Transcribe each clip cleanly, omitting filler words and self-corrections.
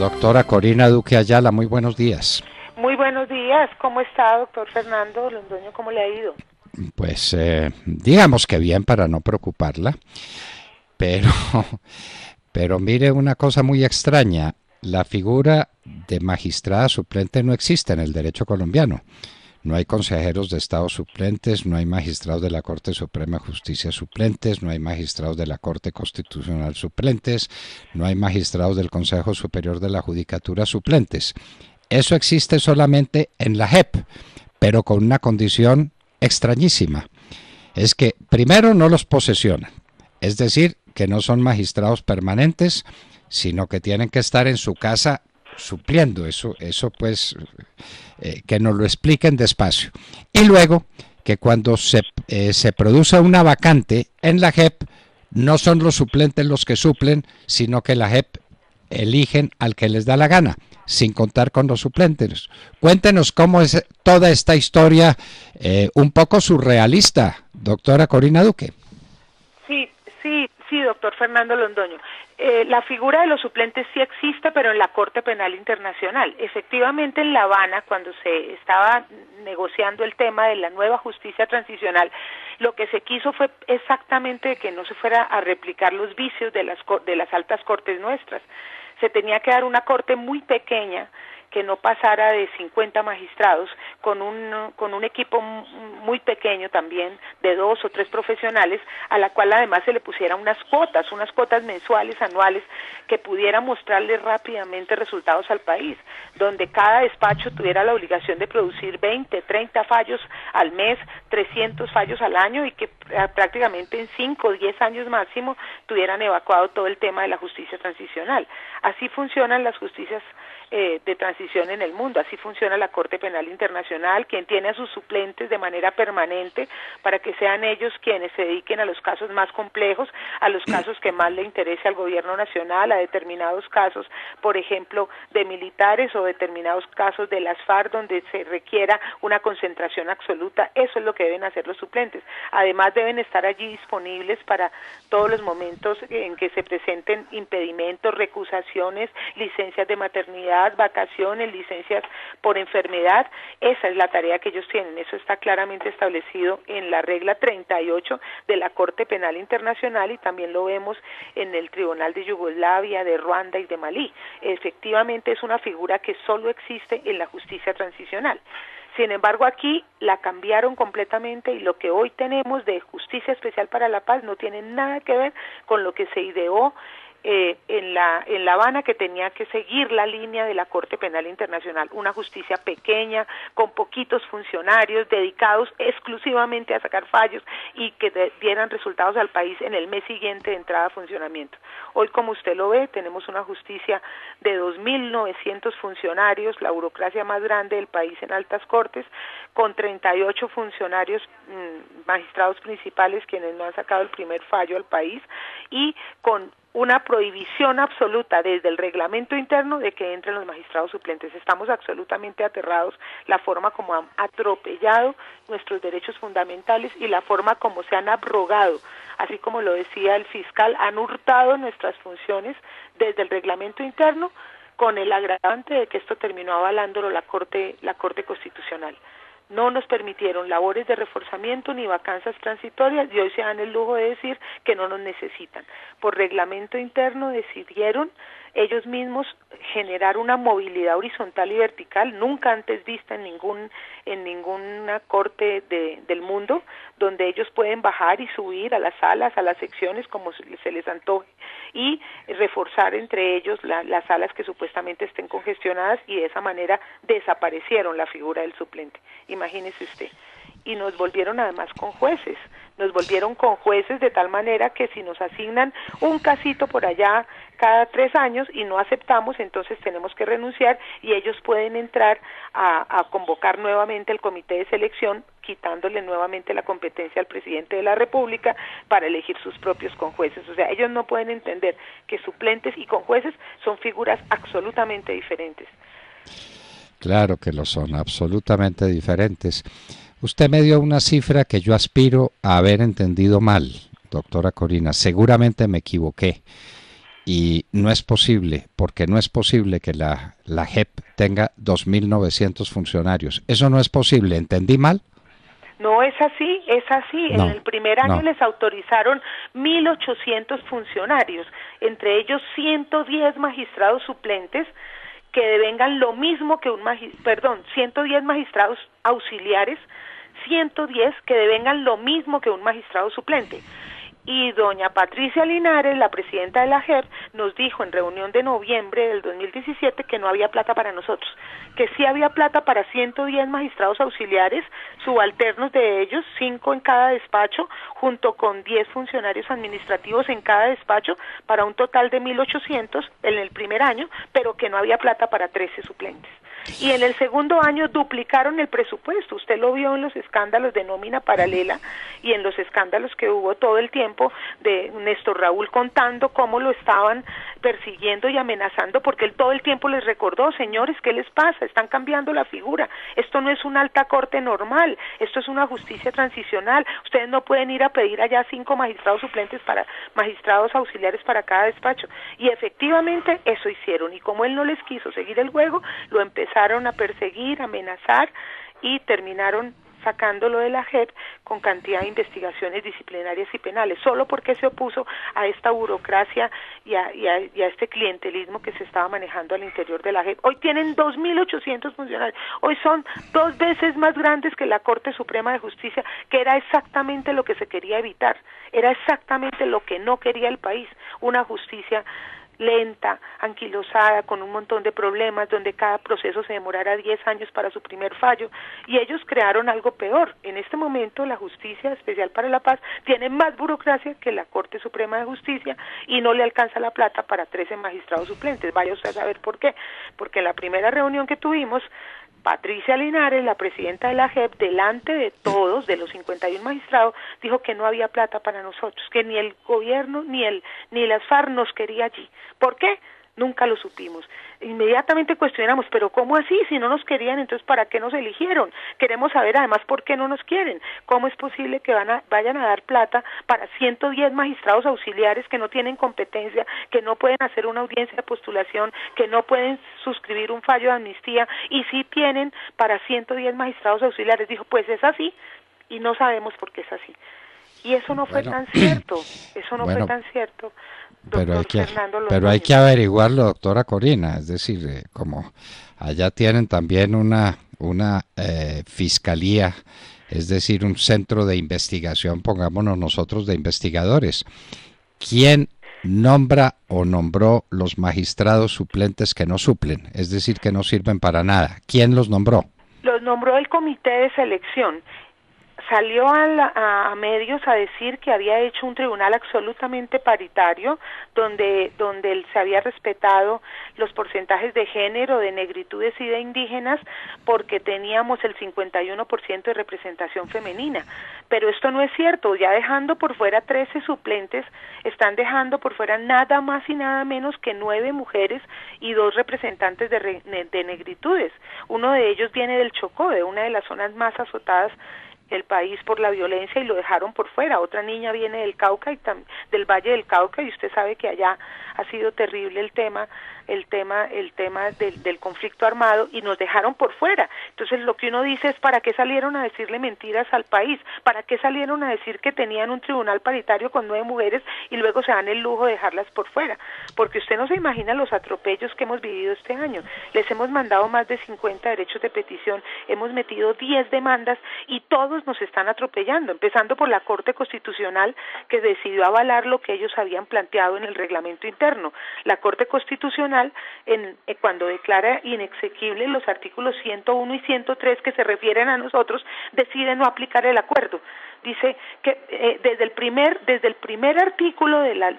Doctora Corina Duque Ayala, muy buenos días. Muy buenos días, ¿cómo está, doctor Fernando Londoño? ¿Cómo le ha ido? Pues digamos que bien para no preocuparla, pero, pero mire una cosa muy extraña, la figura de magistrada suplente no existe en el derecho colombiano. No hay consejeros de Estado suplentes, no hay magistrados de la Corte Suprema de Justicia suplentes, no hay magistrados de la Corte Constitucional suplentes, no hay magistrados del Consejo Superior de la Judicatura suplentes. Eso existe solamente en la JEP, pero con una condición extrañísima. Es que primero no los posesionan, es decir, que no son magistrados permanentes, sino que tienen que estar en su casa supliendo. Eso pues, que nos lo expliquen despacio. Y luego, que cuando se produce una vacante en la JEP, no son los suplentes los que suplen, sino que la JEP eligen al que les da la gana, sin contar con los suplentes. Cuéntenos cómo es toda esta historia, un poco surrealista, doctora Corina Duque. Sí, doctor Fernando Londoño. La figura de los suplentes sí existe, pero en la Corte Penal Internacional. Efectivamente, en La Habana, cuando se estaba negociando el tema de la nueva justicia transicional, lo que se quiso fue exactamente que no se fuera a replicar los vicios de las altas cortes nuestras. Se tenía que dar una corte muy pequeña, que no pasara de 50 magistrados, con un equipo muy pequeño también, de 2 o 3 profesionales, a la cual además se le pusiera unas cuotas mensuales, anuales, que pudiera mostrarle rápidamente resultados al país, donde cada despacho tuviera la obligación de producir 20, 30 fallos al mes, 300 fallos al año, y que prácticamente en 5 o 10 años máximo tuvieran evacuado todo el tema de la justicia transicional. Así funcionan las justicias de transición en el mundo. Así funciona la Corte Penal Internacional, quien tiene a sus suplentes de manera permanente para que sean ellos quienes se dediquen a los casos más complejos, a los casos que más le interese al gobierno nacional, a determinados casos, por ejemplo, de militares o determinados casos de las FARC donde se requiera una concentración absoluta. Eso es lo que deben hacer los suplentes. Además, deben estar allí disponibles para todos los momentos en que se presenten impedimentos, recusaciones, licencias de maternidad, vacaciones, licencias por enfermedad. Esa es la tarea que ellos tienen. Eso está claramente establecido en la regla 38 de la Corte Penal Internacional, y también lo vemos en el Tribunal de Yugoslavia, de Ruanda y de Malí. Efectivamente es una figura que solo existe en la justicia transicional. Sin embargo, aquí la cambiaron completamente, y lo que hoy tenemos de Justicia Especial para la Paz no tiene nada que ver con lo que se ideó en La Habana, que tenía que seguir la línea de la Corte Penal Internacional, una justicia pequeña, con poquitos funcionarios, dedicados exclusivamente a sacar fallos y que dieran resultados al país en el mes siguiente de entrada a funcionamiento. Hoy, como usted lo ve, tenemos una justicia de 2.900 funcionarios, la burocracia más grande del país en altas cortes, con 38 funcionarios, magistrados principales, quienes no han sacado el primer fallo al país, y con una prohibición absoluta desde el reglamento interno de que entren los magistrados suplentes. Estamos absolutamente aterrados, la forma como han atropellado nuestros derechos fundamentales y la forma como se han abrogado, así como lo decía el fiscal, han hurtado nuestras funciones desde el reglamento interno, con el agravante de que esto terminó avalándolo la Corte Constitucional. No nos permitieron labores de reforzamiento ni vacancias transitorias, y hoy se dan el lujo de decir que no nos necesitan. Por reglamento interno decidieron ellos mismos generar una movilidad horizontal y vertical nunca antes vista en ninguna corte del mundo, donde ellos pueden bajar y subir a las salas, a las secciones como se les antoje, y reforzar entre ellos las salas que supuestamente estén congestionadas, y de esa manera desaparecieron la figura del suplente. Imagínese usted. Y nos volvieron además con jueces, de tal manera que si nos asignan un casito por allá cada 3 años y no aceptamos, entonces tenemos que renunciar, y ellos pueden entrar a convocar nuevamente el comité de selección, quitándole nuevamente la competencia al presidente de la República para elegir sus propios conjueces. O sea, ellos no pueden entender que suplentes y conjueces son figuras absolutamente diferentes. Claro que lo son, absolutamente diferentes. Usted me dio una cifra que yo aspiro a haber entendido mal, doctora Corina. Seguramente me equivoqué. y no es posible, porque no es posible que la JEP tenga 2.900 funcionarios. Eso no es posible, ¿entendí mal? No es así, es así. En No, el primer año no. les autorizaron 1.800 funcionarios, entre ellos 110 magistrados suplentes que devengan lo mismo que 110 magistrados auxiliares, 110 que devengan lo mismo que un magistrado suplente. Y doña Patricia Linares, la presidenta de la JEP, nos dijo en reunión de noviembre del 2017 que no había plata para nosotros, que sí había plata para 110 magistrados auxiliares, subalternos de ellos, 5 en cada despacho, junto con 10 funcionarios administrativos en cada despacho, para un total de 1.800 en el primer año, pero que no había plata para 13 suplentes. Y en el segundo año duplicaron el presupuesto. Usted lo vio en los escándalos de nómina paralela y en los escándalos que hubo todo el tiempo de Néstor Raúl contando cómo lo estaban persiguiendo y amenazando, porque él todo el tiempo les recordó: señores, ¿qué les pasa? Están cambiando la figura. Esto no es una alta corte normal, esto es una justicia transicional. Ustedes no pueden ir a pedir allá 5 magistrados suplentes para magistrados auxiliares para cada despacho. Y efectivamente eso hicieron, y como él no les quiso seguir el juego, lo empezaron a perseguir, a amenazar, y terminaron sacándolo de la JEP con cantidad de investigaciones disciplinarias y penales, solo porque se opuso a esta burocracia y a este clientelismo que se estaba manejando al interior de la JEP. Hoy tienen 2.800 funcionarios, hoy son 2 veces más grandes que la Corte Suprema de Justicia, que era exactamente lo que se quería evitar, era exactamente lo que no quería el país, una justicia lenta, anquilosada, con un montón de problemas, donde cada proceso se demorara 10 años para su primer fallo, y ellos crearon algo peor. En este momento la Justicia Especial para la Paz tiene más burocracia que la Corte Suprema de Justicia y no le alcanza la plata para 13 magistrados suplentes. Vaya usted a saber por qué, porque en la primera reunión que tuvimos, Patricia Linares, la presidenta de la JEP, delante de todos, de los 51 magistrados, dijo que no había plata para nosotros, que ni el gobierno ni las FARC nos quería allí. ¿Por qué? Nunca lo supimos. Inmediatamente cuestionamos, pero ¿cómo así? Si no nos querían, entonces ¿para qué nos eligieron? Queremos saber además por qué no nos quieren. ¿Cómo es posible que vayan a dar plata para 110 magistrados auxiliares que no tienen competencia, que no pueden hacer una audiencia de postulación, que no pueden suscribir un fallo de amnistía, y sí tienen para 110 magistrados auxiliares? Dijo, pues es así, y no sabemos por qué es así. Y eso no fue tan cierto, eso no fue tan cierto. Pero hay que averiguarlo, doctora Corina, es decir, como allá tienen también una fiscalía, es decir, un centro de investigación, pongámonos nosotros de investigadores. ¿Quién nombra o nombró los magistrados suplentes que no suplen, es decir, que no sirven para nada? ¿Quién los nombró? Los nombró el comité de selección. Salió a medios a decir que había hecho un tribunal absolutamente paritario, donde se había respetado los porcentajes de género, de negritudes y de indígenas, porque teníamos el 51% de representación femenina. Pero esto no es cierto. Ya dejando por fuera 13 suplentes, están dejando por fuera nada más y nada menos que 9 mujeres y 2 representantes de negritudes. Uno de ellos viene del Chocó, de una de las zonas más azotadas el país por la violencia, y lo dejaron por fuera. Otra niña viene del Cauca, del Valle del Cauca, y usted sabe que allá ha sido terrible el tema del conflicto armado, y nos dejaron por fuera. Entonces lo que uno dice es, ¿para qué salieron a decirle mentiras al país? ¿Para qué salieron a decir que tenían un tribunal paritario con 9 mujeres y luego se dan el lujo de dejarlas por fuera? Porque usted no se imagina los atropellos que hemos vivido este año. Les hemos mandado más de 50 derechos de petición, hemos metido 10 demandas, y todos nos están atropellando, empezando por la Corte Constitucional, que decidió avalar lo que ellos habían planteado en el reglamento interno. La Corte Constitucional, cuando declara inexequible los artículos 101 y 103 que se refieren a nosotros, decide no aplicar el acuerdo. Dice que desde el primer artículo de la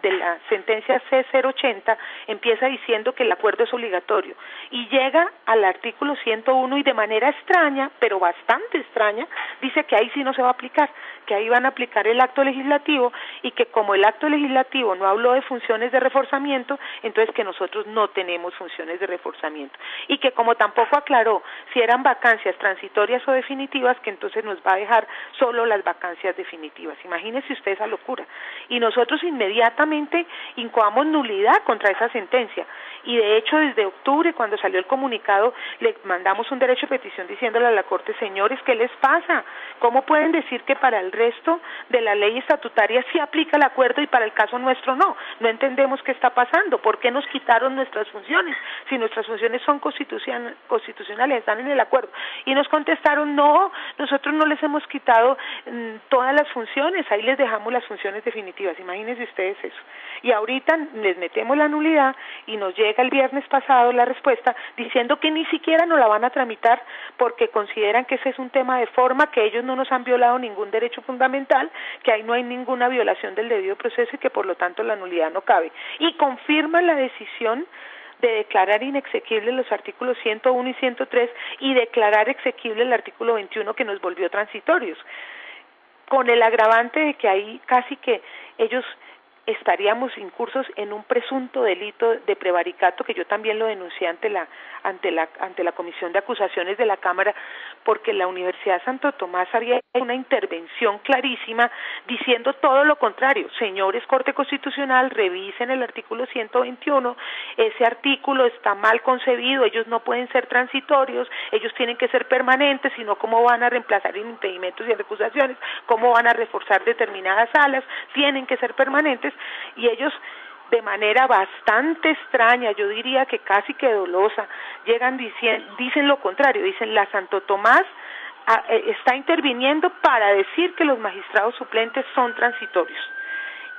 sentencia C080 empieza diciendo que el acuerdo es obligatorio, y llega al artículo 101 y de manera extraña, pero bastante extraña, dice que ahí sí no se va a aplicar, que ahí van a aplicar el acto legislativo y que como el acto legislativo no habló de funciones de reforzamiento, entonces que nosotros no tenemos funciones de reforzamiento y que como tampoco aclaró si eran vacancias transitorias o definitivas, que entonces nos va a dejar solo las vacancias definitivas. Imagínese usted esa locura. Y nosotros inmediatamente incoamos nulidad contra esa sentencia y de hecho desde octubre, cuando salió el comunicado, le mandamos un derecho de petición diciéndole a la Corte: señores, ¿qué les pasa? ¿Cómo pueden decir que para el resto de la ley estatutaria sí aplica el acuerdo y para el caso nuestro no? No entendemos qué está pasando. ¿Por qué nos quitaron nuestras funciones? Si nuestras funciones son constitucionales, están en el acuerdo. Y nos contestaron: no, nosotros no les hemos quitado todas las funciones, ahí les dejamos las funciones definitivas. Imagínense ustedes eso. Y ahorita les metemos la nulidad y nos llega el viernes pasado la respuesta diciendo que ni siquiera nos la van a tramitar porque consideran que ese es un tema de forma, que ellos no nos han violado ningún derecho fundamental, que ahí no hay ninguna violación del debido proceso y que por lo tanto la nulidad no cabe. Y confirman la decisión de declarar inexequibles los artículos 101 y 103 y declarar exequible el artículo 21 que nos volvió transitorios, con el agravante de que ahí casi que ellos estaríamos incursos en un presunto delito de prevaricato, que yo también lo denuncié ante la Comisión de Acusaciones de la Cámara, porque la Universidad Santo Tomás había hecho una intervención clarísima diciendo todo lo contrario. Señores Corte Constitucional, revisen el artículo 121, ese artículo está mal concebido, ellos no pueden ser transitorios, ellos tienen que ser permanentes, sino cómo van a reemplazar impedimentos y recusaciones, cómo van a reforzar determinadas salas, tienen que ser permanentes. Y ellos, de manera bastante extraña, yo diría que casi que dolosa, dicen lo contrario, dicen: la Santo Tomás está interviniendo para decir que los magistrados suplentes son transitorios.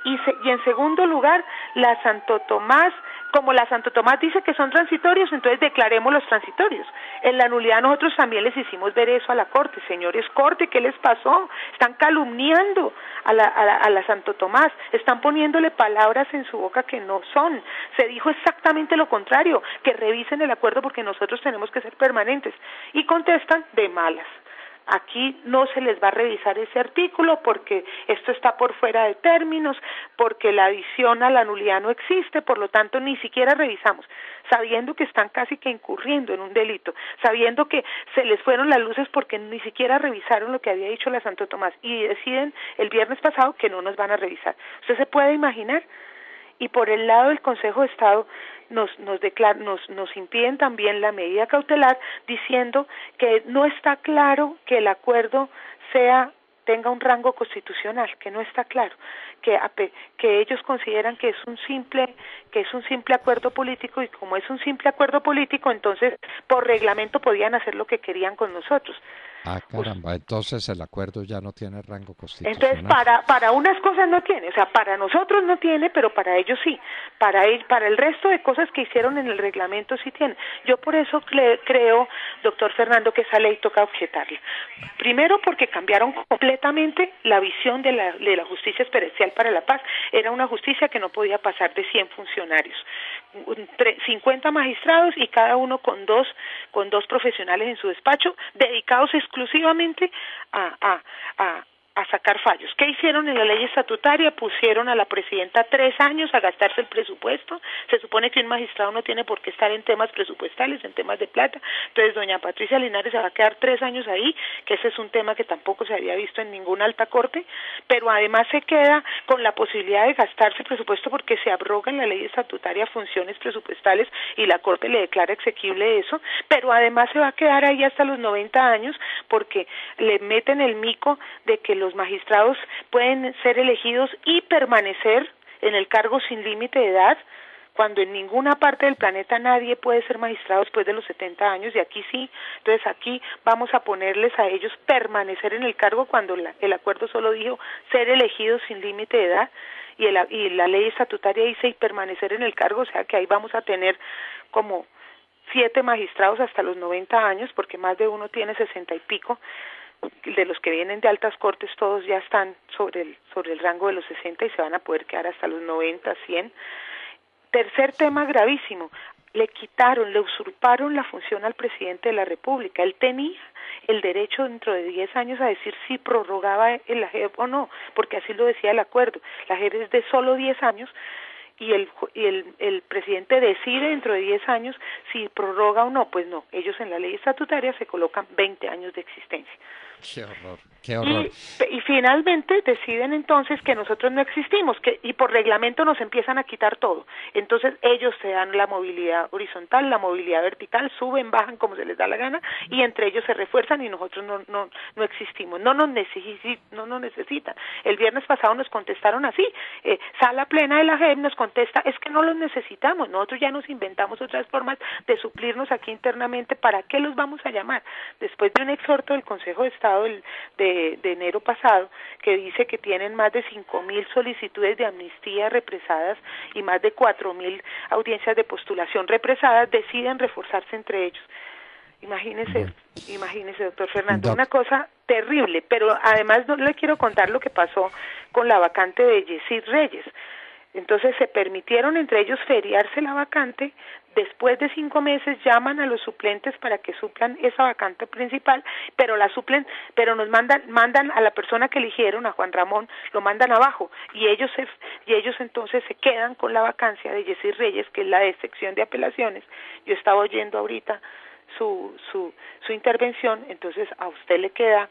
Y en segundo lugar, la Santo Tomás, como la Santo Tomás dice que son transitorios, entonces declaremos los transitorios. En la nulidad nosotros también les hicimos ver eso a la Corte. Señores Corte, ¿qué les pasó? Están calumniando a la Santo Tomás, están poniéndole palabras en su boca que no son. Se dijo exactamente lo contrario, que revisen el acuerdo porque nosotros tenemos que ser permanentes. Y contestan de malas: aquí no se les va a revisar ese artículo porque esto está por fuera de términos, porque la adición a la nulidad no existe, por lo tanto ni siquiera revisamos, sabiendo que están casi que incurriendo en un delito, sabiendo que se les fueron las luces porque ni siquiera revisaron lo que había dicho la Santo Tomás y deciden el viernes pasado que no nos van a revisar. ¿Usted se puede imaginar? Y por el lado del Consejo de Estado nos impiden también la medida cautelar diciendo que no está claro que el acuerdo tenga un rango constitucional, que no está claro, que ellos consideran que es un simple acuerdo político, y como es un simple acuerdo político, entonces por reglamento podían hacer lo que querían con nosotros. Ah, caramba, entonces el acuerdo ya no tiene rango constitucional. Entonces, para unas cosas no tiene, o sea, para nosotros no tiene, pero para ellos sí. Para el resto de cosas que hicieron en el reglamento sí tiene. Yo por eso creo, doctor Fernando, que esa ley toca objetarla. Primero porque cambiaron completamente la visión de la justicia experiencial para la paz. Era una justicia que no podía pasar de 100 funcionarios. 50 magistrados y cada uno con dos profesionales en su despacho dedicados exclusivamente a sacar fallos. ¿Qué hicieron en la ley estatutaria? Pusieron a la presidenta 3 años a gastarse el presupuesto. Se supone que un magistrado no tiene por qué estar en temas presupuestales, en temas de plata. Entonces doña Patricia Linares se va a quedar 3 años ahí, que ese es un tema que tampoco se había visto en ninguna alta corte, pero además se queda con la posibilidad de gastarse presupuesto porque se abroga en la ley estatutaria funciones presupuestales y la corte le declara exequible eso, pero además se va a quedar ahí hasta los 90 años porque le meten el mico de que los magistrados pueden ser elegidos y permanecer en el cargo sin límite de edad, cuando en ninguna parte del planeta nadie puede ser magistrado después de los 70 años, y aquí sí. Entonces aquí vamos a ponerles a ellos permanecer en el cargo cuando el acuerdo solo dijo ser elegidos sin límite de edad, y la ley estatutaria dice y permanecer en el cargo, o sea que ahí vamos a tener como 7 magistrados hasta los 90 años, porque más de uno tiene 60 y pico. De los que vienen de altas cortes todos ya están sobre el rango de los 60 y se van a poder quedar hasta los 90, 100. Tercer tema gravísimo: le usurparon la función al presidente de la República. Él tenía el derecho dentro de 10 años a decir si prorrogaba la JEP o no, porque así lo decía el acuerdo. La JEP es de solo 10 años y el presidente decide dentro de 10 años si prorroga o no. Pues no, ellos en la ley estatutaria se colocan 20 años de existencia. Qué horror, qué horror. Y finalmente deciden entonces que nosotros no existimos, y por reglamento nos empiezan a quitar todo. Entonces ellos se dan la movilidad horizontal, la movilidad vertical, suben, bajan como se les da la gana, y entre ellos se refuerzan y nosotros no existimos, no nos necesitan. El viernes pasado nos contestaron así, Sala Plena de la JEP nos contesta, es que no los necesitamos, nosotros ya nos inventamos otras formas de suplirnos aquí internamente, ¿para qué los vamos a llamar? Después de un exhorto del Consejo de Estado de enero pasado, que dice que tienen más de 5.000 solicitudes de amnistía represadas y más de 4.000 audiencias de postulación represadas, deciden reforzarse entre ellos. Imagínese, doctor Fernando, una cosa terrible, pero además no le quiero contar lo que pasó con la vacante de Yesid Reyes. Entonces se permitieron entre ellos feriarse la vacante, después de 5 meses llaman a los suplentes para que suplan esa vacante principal, pero nos mandan a la persona que eligieron, a Juan Ramón, lo mandan abajo, y ellos entonces se quedan con la vacancia de Yesid Reyes, que es la de sección de apelaciones. Yo estaba oyendo ahorita su intervención, entonces a usted le queda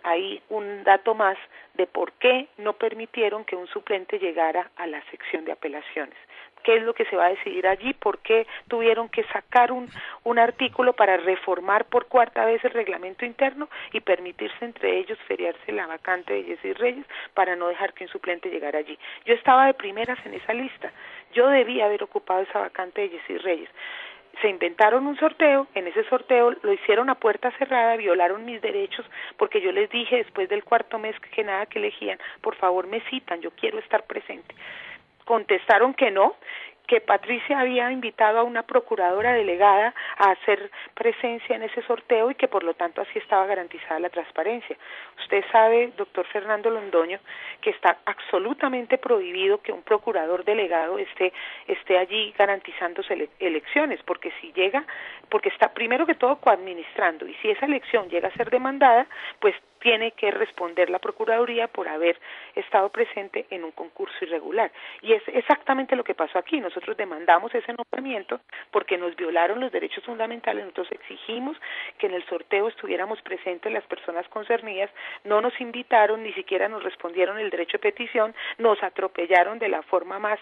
ahí un dato más de por qué no permitieron que un suplente llegara a la sección de apelaciones. ¿Qué es lo que se va a decidir allí? ¿Por qué tuvieron que sacar un artículo para reformar por 4ª vez el reglamento interno y permitirse entre ellos feriarse la vacante de Yesid Reyes para no dejar que un suplente llegara allí? Yo estaba de primeras en esa lista, yo debía haber ocupado esa vacante de Yesid Reyes. Se inventaron un sorteo, en ese sorteo lo hicieron a puerta cerrada, violaron mis derechos, porque yo les dije después del 4º mes que nada que elegían, por favor me citan, yo quiero estar presente. Contestaron que no, que Patricia había invitado a una procuradora delegada a hacer presencia en ese sorteo y que por lo tanto así estaba garantizada la transparencia. Usted sabe, doctor Fernando Londoño, que está absolutamente prohibido que un procurador delegado esté allí garantizándose elecciones, porque está primero que todo coadministrando, y si esa elección llega a ser demandada, pues tiene que responder la Procuraduría por haber estado presente en un concurso irregular. Y es exactamente lo que pasó aquí. Nosotros demandamos ese nombramiento porque nos violaron los derechos fundamentales. Nosotros exigimos que en el sorteo estuviéramos presentes las personas concernidas. No nos invitaron, ni siquiera nos respondieron el derecho de petición, nos atropellaron de la forma más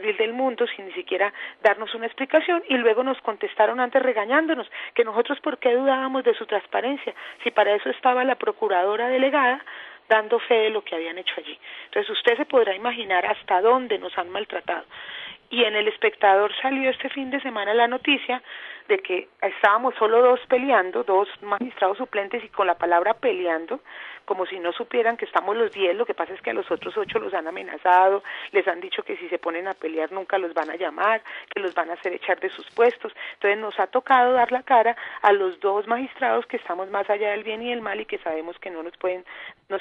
vil del mundo, sin ni siquiera darnos una explicación, y luego nos contestaron antes regañándonos que nosotros por qué dudábamos de su transparencia, si para eso estaba la procuradora delegada dando fe de lo que habían hecho allí. Entonces usted se podrá imaginar hasta dónde nos han maltratado. Y en El Espectador salió este fin de semana la noticia de que estábamos solo dos magistrados suplentes, y con la palabra peleando, como si no supieran que estamos los 10, lo que pasa es que a los otros 8 los han amenazado, les han dicho que si se ponen a pelear nunca los van a llamar, que los van a hacer echar de sus puestos. Entonces nos ha tocado dar la cara a los 2 magistrados que estamos más allá del bien y del mal y que sabemos que no nos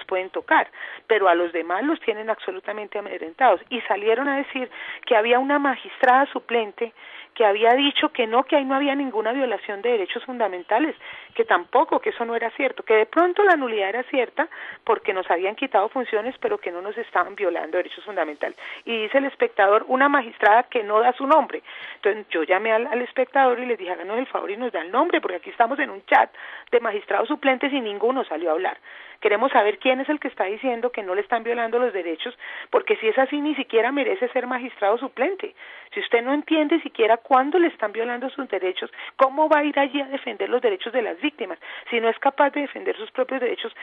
pueden tocar, pero a los demás los tienen absolutamente amedrentados, y salieron a decir que había una magistrada suplente que había dicho que ahí no había ninguna violación de derechos fundamentales, que tampoco, que eso no era cierto, que de pronto la nulidad era cierta porque nos habían quitado funciones, pero que no nos estaban violando derechos fundamentales. Y dice El Espectador, una magistrada que no da su nombre. Entonces yo llamé al Espectador y les dije, háganos el favor y nos da el nombre, porque aquí estamos en un chat de magistrados suplentes y ninguno salió a hablar. Queremos saber quién es el que está diciendo que no le están violando los derechos, porque si es así ni siquiera merece ser magistrado suplente. Si usted no entiende siquiera cuándo le están violando sus derechos, ¿cómo va a ir allí a defender los derechos de las víctimas? Si no es capaz de defender sus propios derechos,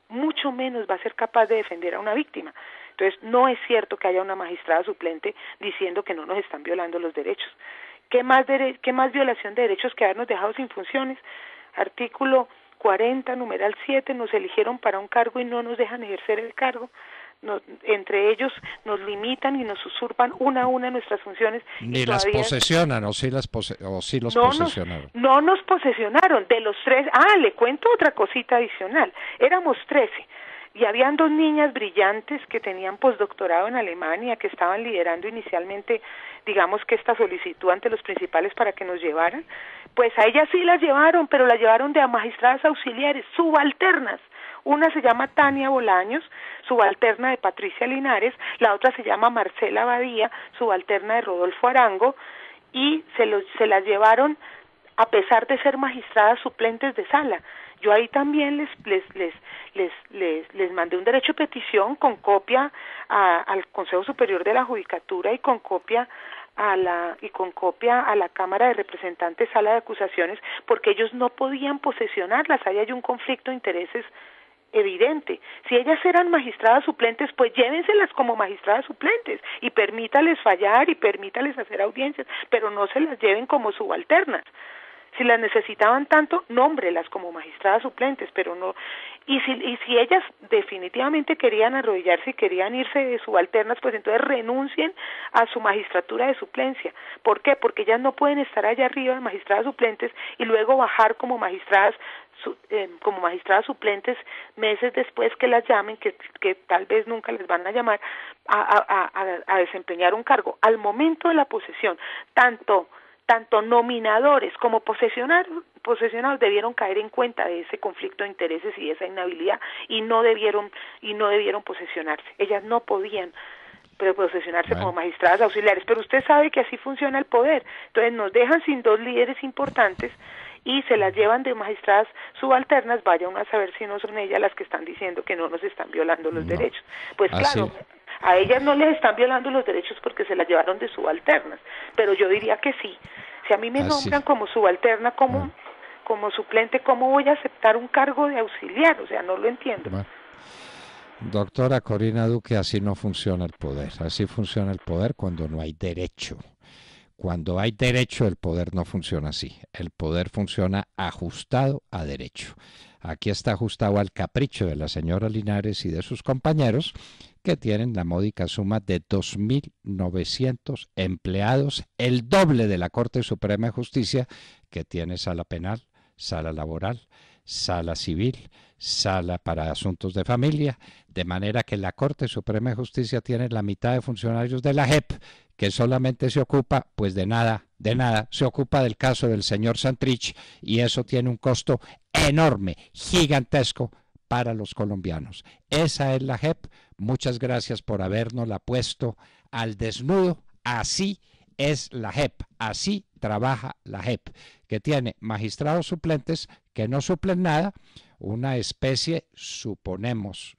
mucho menos va a ser capaz de defender a una víctima. Entonces no es cierto que haya una magistrada suplente diciendo que no nos están violando los derechos. ¿Qué más violación de derechos que habernos dejado sin funciones? Artículo 40, numeral 7, nos eligieron para un cargo y no nos dejan ejercer el cargo. Entre ellos nos limitan y nos usurpan una a una nuestras funciones. Ni las posesionan, o sí los posesionaron. No nos posesionaron. De los 3, le cuento otra cosita adicional. Éramos 13. Y habían 2 niñas brillantes que tenían postdoctorado en Alemania, que estaban liderando inicialmente, digamos que esta solicitud ante los principales para que nos llevaran, Pues a ellas sí las llevaron, pero las llevaron de a magistradas auxiliares, subalternas. Una se llama Tania Bolaños, subalterna de Patricia Linares, la otra se llama Marcela Badía, subalterna de Rodolfo Arango, y se las llevaron a pesar de ser magistradas suplentes de sala. Yo ahí también les mandé un derecho de petición con copia al Consejo Superior de la Judicatura y con copia a la Cámara de Representantes, Sala de Acusaciones, porque ellos no podían posesionarlas. Ahí hay un conflicto de intereses evidente. Si ellas eran magistradas suplentes, pues llévenselas como magistradas suplentes y permítales fallar y permítales hacer audiencias, pero no se las lleven como subalternas. Si las necesitaban tanto, nómbrelas como magistradas suplentes, pero no. Y si ellas definitivamente querían arrodillarse y querían irse de subalternas, pues entonces renuncien a su magistratura de suplencia. ¿Por qué? Porque ellas no pueden estar allá arriba de magistradas suplentes y luego bajar como magistradas suplentes meses después que las llamen, que tal vez nunca les van a llamar, a desempeñar un cargo. Al momento de la posesión, tanto nominadores como posesionados debieron caer en cuenta de ese conflicto de intereses y de esa inhabilidad y no debieron posesionarse. Ellas no podían posesionarse como magistradas auxiliares, pero usted sabe que así funciona el poder. Entonces nos dejan sin dos líderes importantes y se las llevan de magistradas subalternas. Vaya uno a saber si no son ellas las que están diciendo que no nos están violando los derechos. Pues claro, a ellas no les están violando los derechos porque se las llevaron de subalternas, pero yo diría que sí. Si a mí me nombran como subalterna, como suplente, ¿cómo voy a aceptar un cargo de auxiliar? O sea, no lo entiendo. Bueno. Doctora Corina Duque, así no funciona el poder. Así funciona el poder cuando no hay derecho. Cuando hay derecho, el poder no funciona así. El poder funciona ajustado a derecho. Aquí está ajustado al capricho de la señora Linares y de sus compañeros, que tienen la módica suma de 2.900 empleados, el doble de la Corte Suprema de Justicia, que tiene sala penal, sala laboral, sala civil, sala para asuntos de familia, de manera que la Corte Suprema de Justicia tiene la mitad de funcionarios de la JEP, que solamente se ocupa, pues de nada, se ocupa del caso del señor Santrich, y eso tiene un costo enorme, gigantesco para los colombianos. Esa es la JEP. Muchas gracias por habernosla puesto al desnudo. Así es la JEP, así trabaja la JEP, que tiene magistrados suplentes que no suplen nada, una especie, suponemos,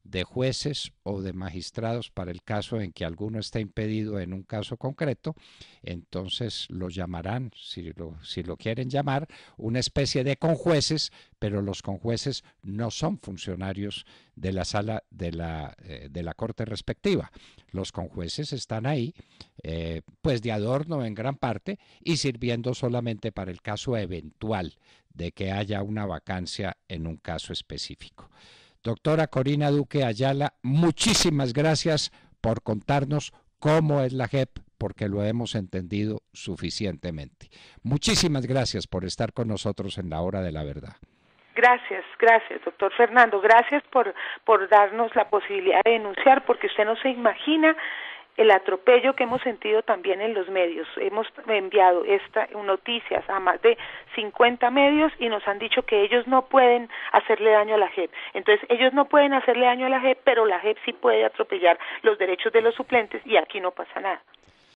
de jueces o de magistrados para el caso en que alguno esté impedido en un caso concreto. Entonces lo llamarán, si lo quieren llamar, una especie de conjueces, pero los conjueces no son funcionarios de la sala de la corte respectiva. Los conjueces están ahí, pues de adorno en gran parte, y sirviendo solamente para el caso eventual de que haya una vacancia en un caso específico. Doctora Corina Duque Ayala, muchísimas gracias por contarnos cómo es la JEP, porque lo hemos entendido suficientemente. Muchísimas gracias por estar con nosotros en la Hora de la Verdad. Gracias, doctor Fernando. Gracias por darnos la posibilidad de denunciar, porque usted no se imagina el atropello que hemos sentido también en los medios. Hemos enviado noticias a más de 50 medios y nos han dicho que ellos no pueden hacerle daño a la JEP. Entonces, ellos no pueden hacerle daño a la JEP, pero la JEP sí puede atropellar los derechos de los suplentes y aquí no pasa nada.